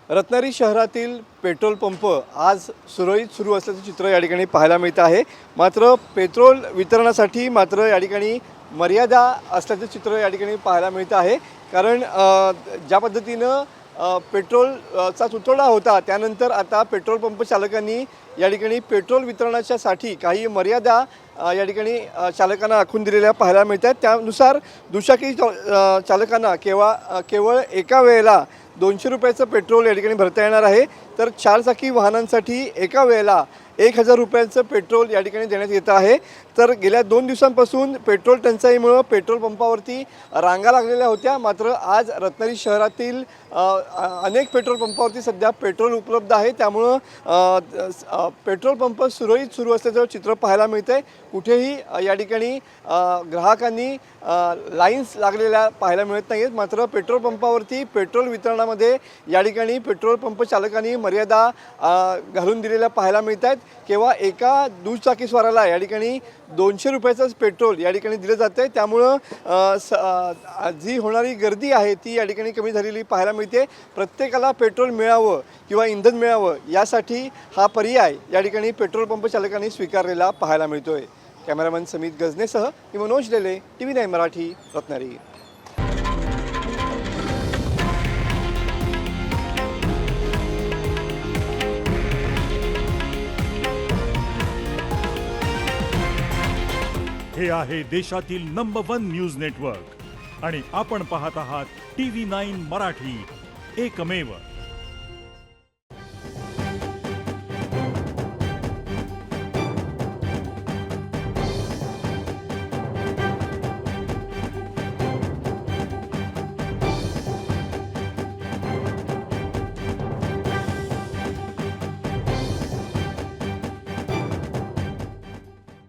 रत्नागिरी शहरातील petrol pump आज सुरळीत सुरू असल्याचं चित्र या ठिकाणी पाहायला मिळतं आहे। मात्र पेट्रोल वितरणासाठी मात्र या ठिकाणी मर्यादा असल्याचं चित्र या ठिकाणी पाहायला मिळतं आहे। कारण ज्या पद्धतीनं पेट्रोलचा तुटवडा होता त्यानंतर आता पेट्रोल पंप चालकांनी या ठिकाणी पेट्रोल वितरणाच्यासाठी काही मर्यादा या ठिकाणी चालकांना आखून दिलेल्या पाहायला मिळतात। त्यानुसार दुचाकी चालकांना केवळ एका वेळेला 200 रुपयाचं पेट्रोल या ठिकाणी भरता येणार आहे। तर चारचाकी वाहनांसाठी एका वेळेला 1000 रुपयांचं पेट्रोल या ठिकाणी देण्यात येत आहे। तर गेल्या 2 दिवसांपासून पेट्रोल टंचाईमुळे पेट्रोल पंपावरती रांगा लागलेल्या होत्या। मात्र आज रत्नागिरी शहरातील अनेक पेट्रोल पंपावरती सध्या पेट्रोल उपलब्ध आहे। त्यामुळे पेट्रोल पंप सुरळीत सुरू असल्याचं चित्र पाहायला मिळतंय। कुठेही या ठिकाणी ग्राहकांनी लाईन्स लागलेल्या पाहायला मिळत नाहीत। मात्र पेट्रोल पंपावरती पेट्रोल वितरणामध्ये या ठिकाणी पेट्रोल पंप चालकांनी मर्यादा घालून दिलेल्या पाहायला मिळत आहेत। केवळ एका दुचाकीस्वाराला या ठिकाणी 200 रुपयाचंच पेट्रोल या ठिकाणी दिलं जातं आहे। त्यामुळं जी होणारी गर्दी आहे ती या ठिकाणी कमी झालेली पाहायला मिळते। प्रत्येकाला पेट्रोल मिळावं किंवा इंधन मिळावं यासाठी हा पर्याय या ठिकाणी पेट्रोल पंप चालकांनी स्वीकारलेला पाहायला मिळतोय। कॅमेरामॅन समित गजनेसह मी मनोज लेले, TV9 मराठी, रत्नागिरी। हे आहे देशातील नंबर 1 न्यूज नेटवर्क आणि आपण पाहत आहात TV9 मराठी, एकमेव।